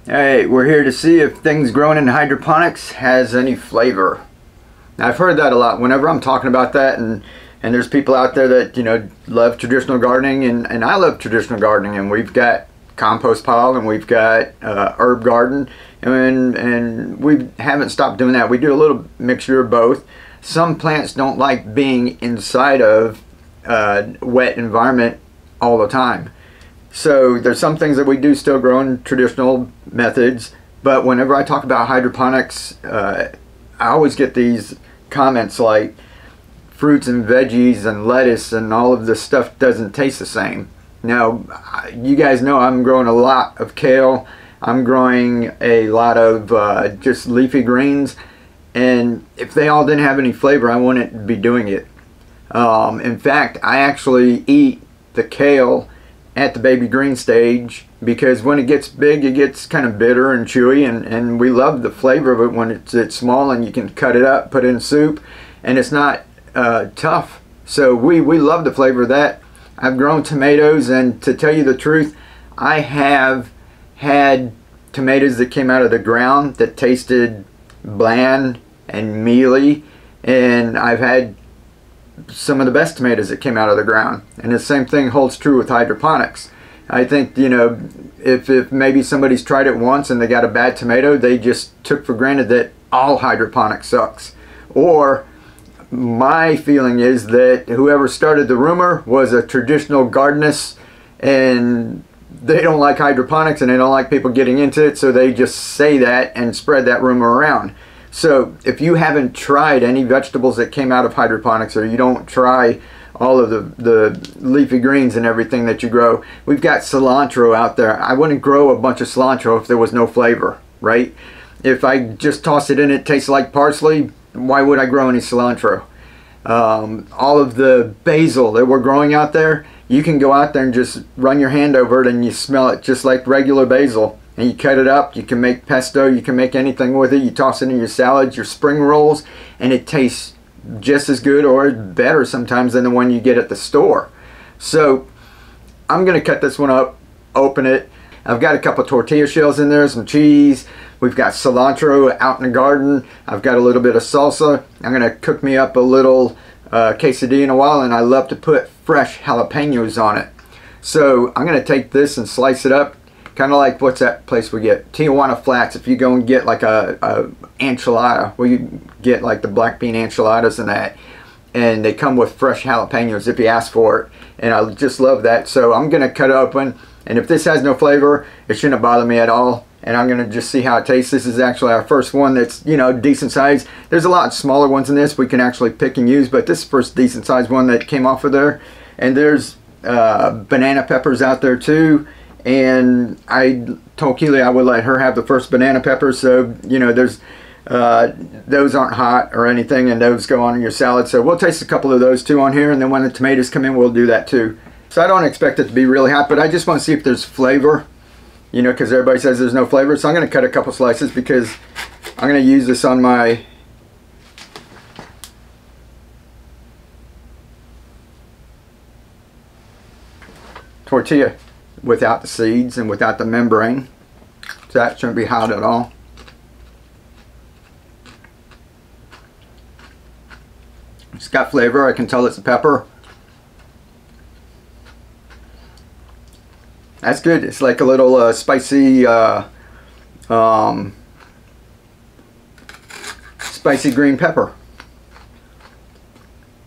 Hey, we're here to see if things grown in hydroponics has any flavor. Now, I've heard that a lot whenever I'm talking about that, and there's people out there that, you know, love traditional gardening, and I love traditional gardening, and we've got compost pile and we've got herb garden, and we haven't stopped doing that. We do a little mixture of both. Some plants don't like being inside of wet environment all the time. So there's some things that we do still grow in traditional methods, but whenever I talk about hydroponics, I always get these comments like fruits and veggies and lettuce and all of this stuff doesn't taste the same. Now, you guys know I'm growing a lot of kale. I'm growing a lot of just leafy greens, and if they all didn't have any flavor, I wouldn't be doing it. In fact, I actually eat the kale at the baby green stage, because when it gets big it gets kind of bitter and chewy, and we love the flavor of it when it's small and you can cut it up, put it in soup, and it's not tough. So we love the flavor of that. I've grown tomatoes, and to tell you the truth, I have had tomatoes that came out of the ground that tasted bland and mealy, and I've had some of the best tomatoes that came out of the ground, and the same thing holds true with hydroponics. I think, you know, if maybe somebody's tried it once and they got a bad tomato, they just took for granted that all hydroponics sucks. Or my feeling is that whoever started the rumor was a traditional gardenist, and they don't like hydroponics and they don't like people getting into it, so they just say that and spread that rumor around. So if you haven't tried any vegetables that came out of hydroponics, or you don't try all of the leafy greens and everything that you grow, we've got cilantro out there. I wouldn't grow a bunch of cilantro if there was no flavor, right? If I just toss it in, it tastes like parsley, why would I grow any cilantro? All of the basil that we're growing out there, you can go out there and just run your hand over it and you smell it just like regular basil. And you cut it up, you can make pesto, you can make anything with it. You toss it in your salads, your spring rolls, and it tastes just as good or better sometimes than the one you get at the store. So I'm going to cut this one up, open it. I've got a couple tortilla shells in there, some cheese. We've got cilantro out in the garden. I've got a little bit of salsa. I'm going to cook me up a little quesadilla in a while, and I love to put fresh jalapenos on it. So I'm going to take this and slice it up. Kind of like, what's that place we get? Tijuana Flats. If you go and get like a enchilada, where you get like the black bean enchiladas and that, and they come with fresh jalapenos if you ask for it, and I just love that. So I'm gonna cut it open, and if this has no flavor, it shouldn't bother me at all, and I'm gonna just see how it tastes. This is actually our first one that's, you know, decent size. There's a lot smaller ones in this we can actually pick and use, but this is the first decent size one that came off of there. And there's banana peppers out there too. And I told Keely I would let her have the first banana peppers, so, you know, there's those aren't hot or anything, and those go on in your salad. So we'll taste a couple of those too on here, and then when the tomatoes come in, we'll do that too. So I don't expect it to be really hot, but I just want to see if there's flavor, you know, because everybody says there's no flavor. So I'm going to cut a couple slices, because I'm going to use this on my tortilla without the seeds and without the membrane, so that shouldn't be hot at all. It's got flavor. I can tell it's a pepper. That's good. It's like a little spicy spicy green pepper.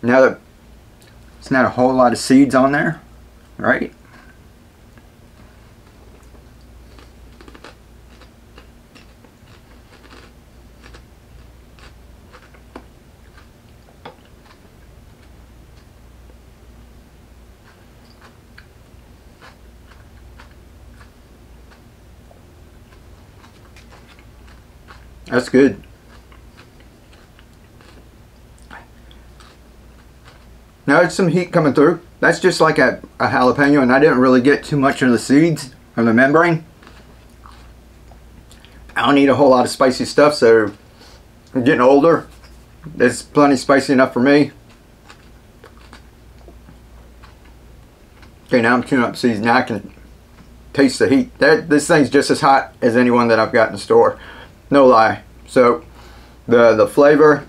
Now that it's not a whole lot of seeds on there, right? That's good. Now there's some heat coming through. That's just like a jalapeno, and I didn't really get too much of the seeds or the membrane. I don't eat a whole lot of spicy stuff, so I'm getting older. It's plenty spicy enough for me. Okay, now I'm chewing up seeds. Now I can taste the heat. This thing's just as hot as anyone that I've got in the store. No lie. So the flavor,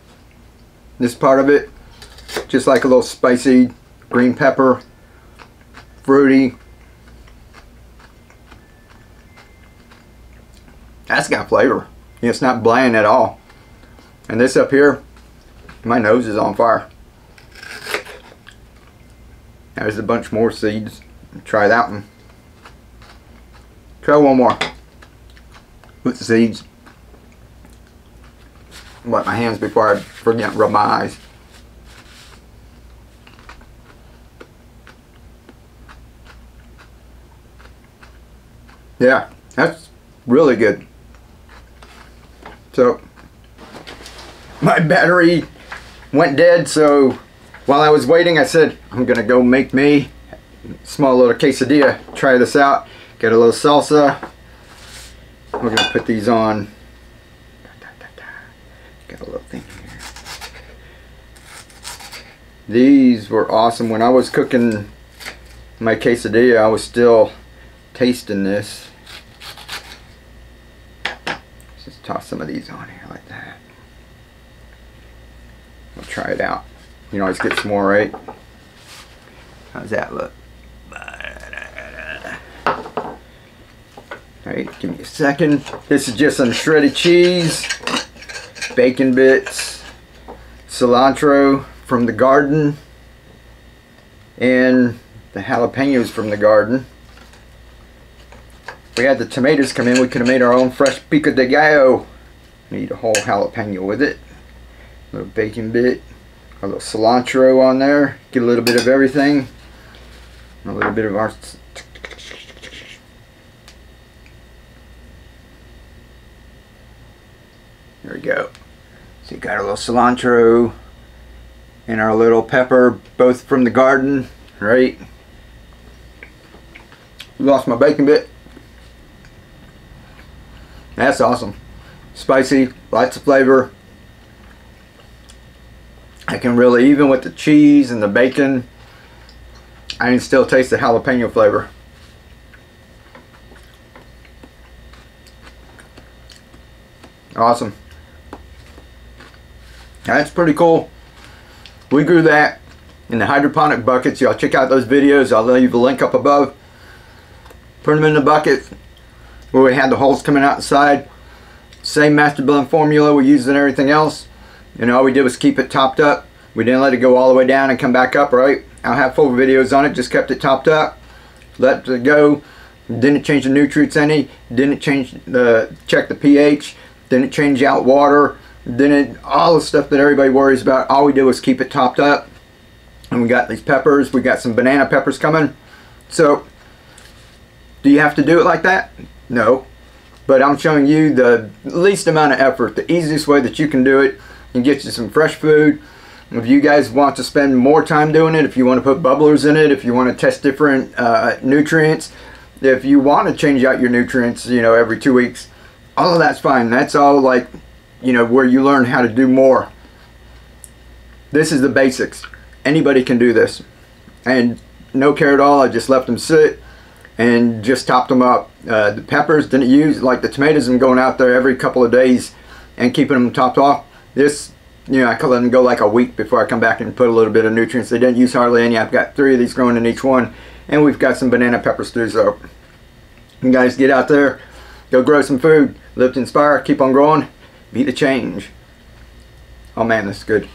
this part of it, just like a little spicy green pepper, fruity. That's got flavor. It's not bland at all. And this up here, my nose is on fire. There's a bunch more seeds. Try that one. Try one more with the seeds. Wipe my hands before I forget to rub my eyes. Yeah, that's really good. So my battery went dead, so while I was waiting, I said, I'm gonna go make me a small little quesadilla. Try this out. Get a little salsa. We're gonna put these on. Got a little thing here. These were awesome. When I was cooking my quesadilla, I was still tasting this. Let's just toss some of these on here like that. We'll try it out. You can always get some more, right? How's that look? Alright, give me a second. This is just some shredded cheese, bacon bits, cilantro from the garden, and the jalapenos from the garden. If we had the tomatoes come in, we could have made our own fresh pico de gallo. Need a whole jalapeno with it. A little bacon bit. A little cilantro on there, get a little bit of everything, a little bit of our, there we go. So you got a little cilantro and our little pepper, both from the garden, right? Lost my bacon bit. That's awesome. Spicy, lots of flavor. I can really, even with the cheese and the bacon, I can still taste the jalapeno flavor. Awesome. That's pretty cool. We grew that in the hydroponic buckets. Y'all check out those videos. I'll leave a link up above. Put them in the bucket where we had the holes coming out the side. Same master blend formula we used in everything else. And all we did was keep it topped up. We didn't let it go all the way down and come back up, right? I'll have full videos on it. Just kept it topped up. Let it go. Didn't change the nutrients any. Didn't change check the pH. Didn't change out water. Didn't, all the stuff that everybody worries about. All we did was keep it topped up. And we got these peppers. We got some banana peppers coming. So, do you have to do it like that? No. But I'm showing you the least amount of effort. The easiest way that you can do it and get you some fresh food. If you guys want to spend more time doing it, if you want to put bubblers in it, if you want to test different nutrients, if you want to change out your nutrients, you know, every 2 weeks, all of that's fine. That's all, like, you know, where you learn how to do more. This is the basics. Anybody can do this. And no care at all. I just left them sit and just topped them up. The peppers didn't use, like the tomatoes, I'm going out there every couple of days and keeping them topped off. This, you know, I could let them go like a week before I come back and put a little bit of nutrients. They didn't use hardly any. I've got 3 of these growing in each one, and we've got some banana pepper stews. So you guys get out there, go grow some food, live to inspire, keep on growing, be the change. Oh man, this is good.